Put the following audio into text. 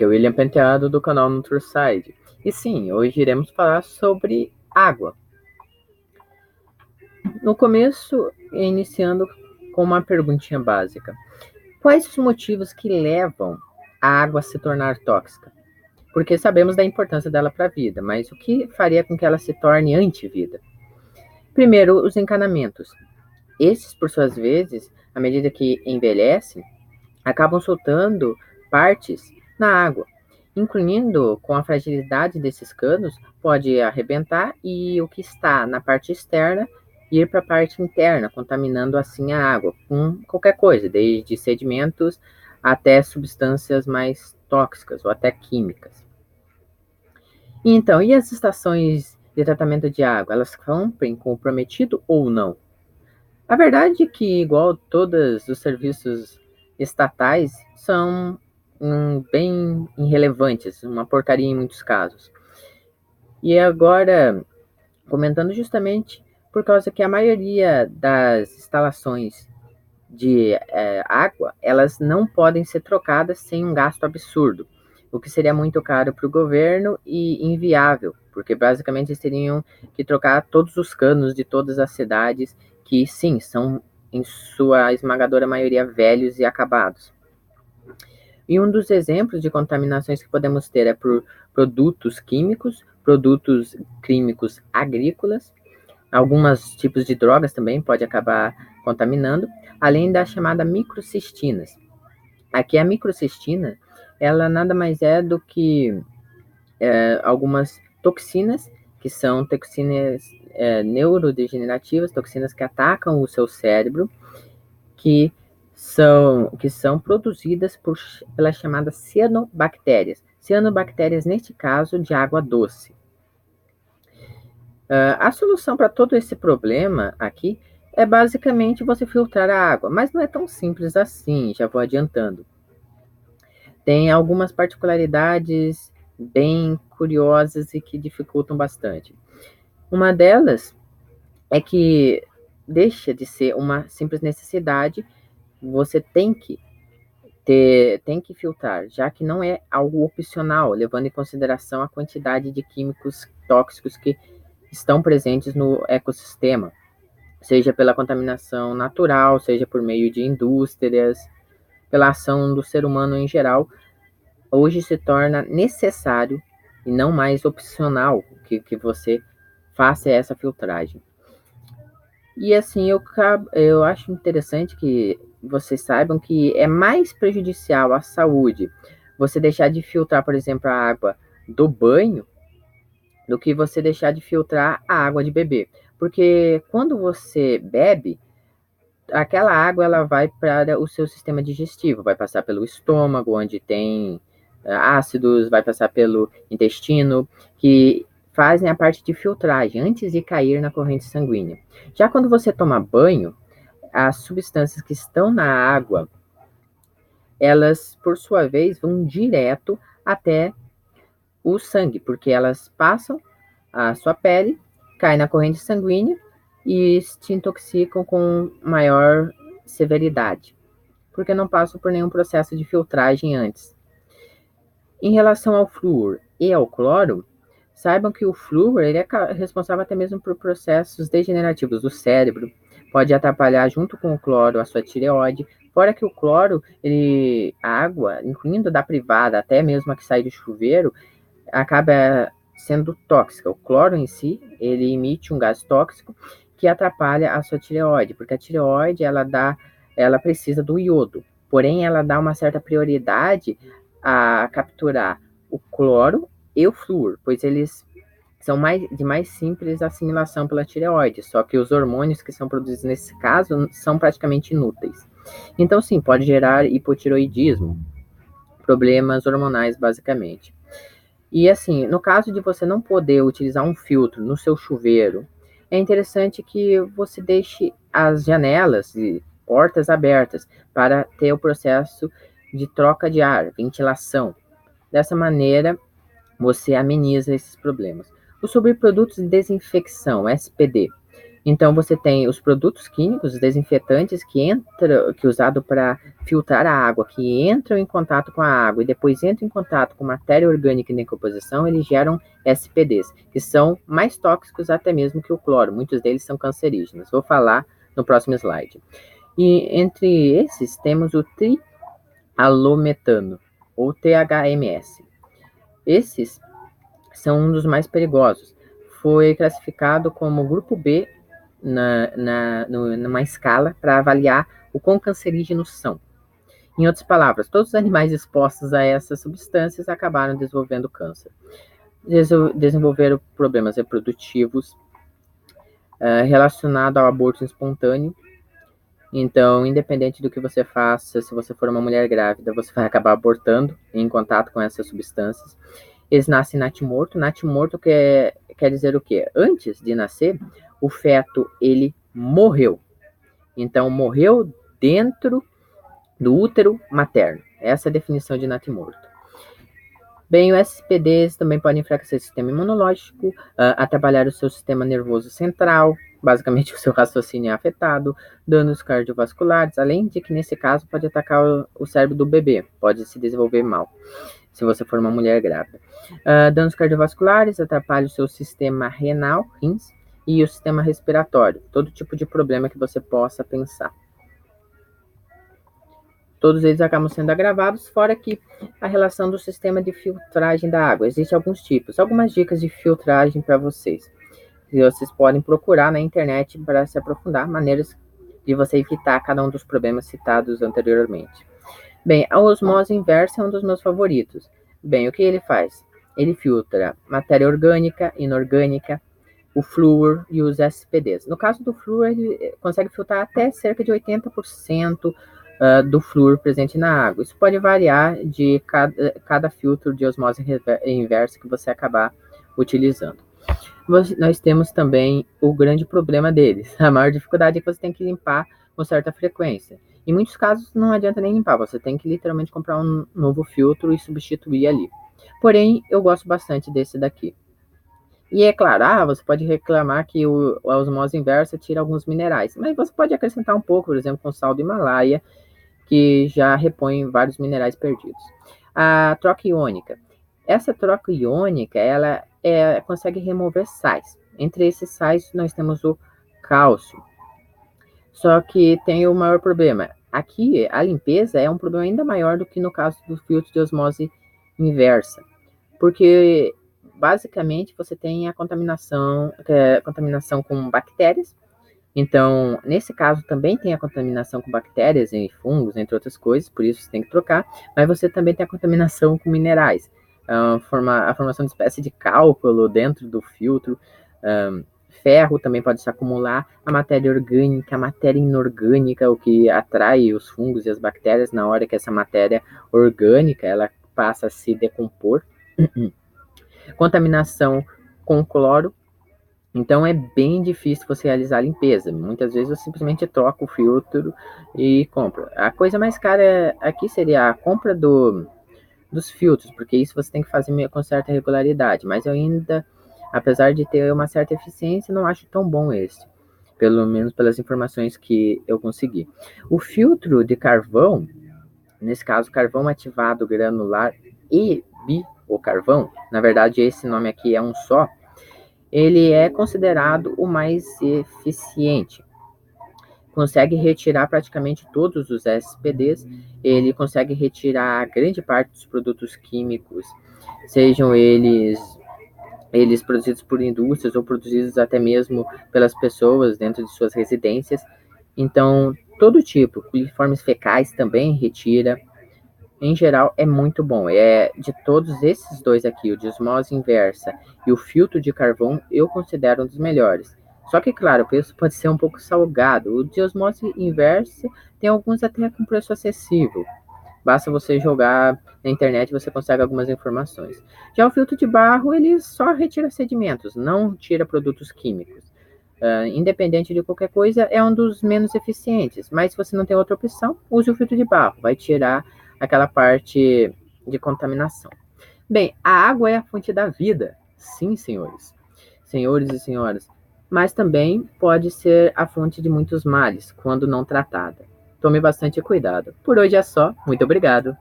Aqui é o William Penteado do canal NutriSide. E sim, hoje iremos falar sobre água. No começo, iniciando com uma perguntinha básica. Quais os motivos que levam a água a se tornar tóxica? Porque sabemos da importância dela para a vida, mas o que faria com que ela se torne antivida? Primeiro, os encanamentos. Esses, por suas vezes, à medida que envelhecem, acabam soltando partes na água. Incluindo com a fragilidade desses canos, pode arrebentar e o que está na parte externa ir para a parte interna, contaminando assim a água com qualquer coisa, desde sedimentos até substâncias mais tóxicas ou até químicas. Então, e as estações de tratamento de água, elas cumprem com o prometido ou não? A verdade é que, igual todos os serviços estatais, são bem irrelevantes, uma porcaria em muitos casos. E agora, comentando justamente por causa que a maioria das instalações de água, elas não podem ser trocadas sem um gasto absurdo, o que seria muito caro para o governo e inviável, porque basicamente eles teriam que trocar todos os canos de todas as cidades, que sim, são em sua esmagadora maioria velhos e acabados. E um dos exemplos de contaminações que podemos ter é por produtos químicos agrícolas, alguns tipos de drogas também pode acabar contaminando, além da chamada microcistinas. Aqui a microcistina, ela nada mais é do que algumas toxinas, que são toxinas neurodegenerativas, toxinas que atacam o seu cérebro, que são produzidas pelas chamadas cianobactérias. Cianobactérias, neste caso, de água doce. A solução para todo esse problema aqui é basicamente você filtrar a água, mas não é tão simples assim, já vou adiantando. Tem algumas particularidades bem curiosas e que dificultam bastante. Uma delas é que deixa de ser uma simples necessidade, você tem que filtrar, já que não é algo opcional, levando em consideração a quantidade de químicos tóxicos que estão presentes no ecossistema, seja pela contaminação natural, seja por meio de indústrias, pela ação do ser humano em geral. Hoje se torna necessário e não mais opcional que você faça essa filtragem. E assim, eu acho interessante que vocês saibam que é mais prejudicial à saúde você deixar de filtrar, por exemplo, a água do banho, do que você deixar de filtrar a água de beber. Porque quando você bebe, aquela água ela vai para o seu sistema digestivo, vai passar pelo estômago, onde tem ácidos, vai passar pelo intestino, que fazem a parte de filtragem antes de cair na corrente sanguínea. Já quando você toma banho, as substâncias que estão na água, elas, por sua vez, vão direto até o sangue, porque elas passam a sua pele, caem na corrente sanguínea e te intoxicam com maior severidade, porque não passam por nenhum processo de filtragem antes. Em relação ao flúor e ao cloro, saibam que o flúor ele é responsável até mesmo por processos degenerativos do cérebro, pode atrapalhar junto com o cloro a sua tireoide, fora que o cloro, a água, incluindo da privada, até mesmo a que sai do chuveiro, acaba sendo tóxica. O cloro em si, ele emite um gás tóxico que atrapalha a sua tireoide, porque a tireoide, ela precisa do iodo, porém ela dá uma certa prioridade a capturar o cloro e o flúor, pois eles são de mais simples assimilação pela tireoide, só que os hormônios que são produzidos nesse caso são praticamente inúteis. Então, sim, pode gerar hipotireoidismo, problemas hormonais, basicamente. E assim, no caso de você não poder utilizar um filtro no seu chuveiro, é interessante que você deixe as janelas e portas abertas para ter o processo de troca de ar, ventilação. Dessa maneira, você ameniza esses problemas. Os subprodutos de desinfecção, SPD, Então, você tem os produtos químicos, os desinfetantes que é usado para filtrar a água, que entram em contato com a água e depois entram em contato com matéria orgânica em decomposição, eles geram SPDs, que são mais tóxicos até mesmo que o cloro. Muitos deles são cancerígenos. Vou falar no próximo slide. E entre esses temos o trialometano, ou THMS. Esses são um dos mais perigosos. Foi classificado como grupo B numa escala para avaliar o quão cancerígenos são. Em outras palavras, todos os animais expostos a essas substâncias acabaram desenvolvendo câncer. Desenvolveram problemas reprodutivos relacionados ao aborto espontâneo. Então, independente do que você faça, se você for uma mulher grávida, você vai acabar abortando em contato com essas substâncias. Eles nascem natimorto. Natimorto quer dizer o quê? Antes de nascer, o feto, ele morreu. Então, morreu dentro do útero materno. Essa é a definição de natimorto. Bem, os SPDs também podem enfraquecer o sistema imunológico, atrapalhar o seu sistema nervoso central, basicamente o seu raciocínio é afetado, danos cardiovasculares, além de que nesse caso pode atacar o cérebro do bebê, pode se desenvolver mal, se você for uma mulher grávida. Danos cardiovasculares, atrapalha o seu sistema renal, rins, e o sistema respiratório, todo tipo de problema que você possa pensar. Todos eles acabam sendo agravados, fora que a relação do sistema de filtragem da água. Existem alguns tipos, algumas dicas de filtragem para vocês. E vocês podem procurar na internet para se aprofundar, maneiras de você evitar cada um dos problemas citados anteriormente. Bem, a osmose inversa é um dos meus favoritos. Bem, o que ele faz? Ele filtra matéria orgânica, inorgânica, o flúor e os SPDs. No caso do flúor, ele consegue filtrar até cerca de 80% do flúor presente na água. Isso pode variar de cada filtro de osmose inversa que você acabar utilizando. Nós temos também o grande problema deles. A maior dificuldade é que você tem que limpar com certa frequência. Em muitos casos não adianta nem limpar, você tem que literalmente comprar um novo filtro e substituir ali. Porém, eu gosto bastante desse daqui. E é claro, você pode reclamar que a osmose inversa tira alguns minerais, mas você pode acrescentar um pouco, por exemplo, com sal do Himalaia, que já repõe vários minerais perdidos. A troca iônica. Essa troca iônica, ela consegue remover sais. Entre esses sais, nós temos o cálcio. Só que tem o maior problema. Aqui, a limpeza é um problema ainda maior do que no caso do filtro de osmose inversa. Porque, basicamente, você tem a contaminação com bactérias. Então, nesse caso, também tem a contaminação com bactérias e fungos, entre outras coisas, por isso você tem que trocar. Mas você também tem a contaminação com minerais. A formação de espécie de cálculo dentro do filtro. Ferro também pode se acumular. A matéria orgânica, a matéria inorgânica, o que atrai os fungos e as bactérias na hora que essa matéria orgânica ela passa a se decompor. Contaminação com cloro. Então é bem difícil você realizar a limpeza. Muitas vezes você simplesmente troca o filtro e compra. A coisa mais cara aqui seria a compra dos filtros, porque isso você tem que fazer com certa regularidade. Mas eu ainda, apesar de ter uma certa eficiência, não acho tão bom esse. Pelo menos pelas informações que eu consegui. O filtro de carvão, nesse caso carvão ativado granular e biocarvão, na verdade esse nome aqui é um só, ele é considerado o mais eficiente. Consegue retirar praticamente todos os SPDs, ele consegue retirar grande parte dos produtos químicos, sejam eles produzidos por indústrias ou produzidos até mesmo pelas pessoas dentro de suas residências. Então, todo tipo, coliformes fecais também retira. Em geral, é muito bom. De todos esses dois aqui, o de osmose inversa e o filtro de carvão, eu considero um dos melhores. Só que, claro, o preço pode ser um pouco salgado. O de osmose inversa tem alguns até com preço acessível. Basta você jogar na internet e você consegue algumas informações. Já o filtro de barro, ele só retira sedimentos, não tira produtos químicos. Independente de qualquer coisa, é um dos menos eficientes. Mas se você não tem outra opção, use o filtro de barro. Vai tirar aquela parte de contaminação. Bem, a água é a fonte da vida. Sim, senhores. Senhores e senhoras, mas também pode ser a fonte de muitos males quando não tratada. Tome bastante cuidado. Por hoje é só. Muito obrigado.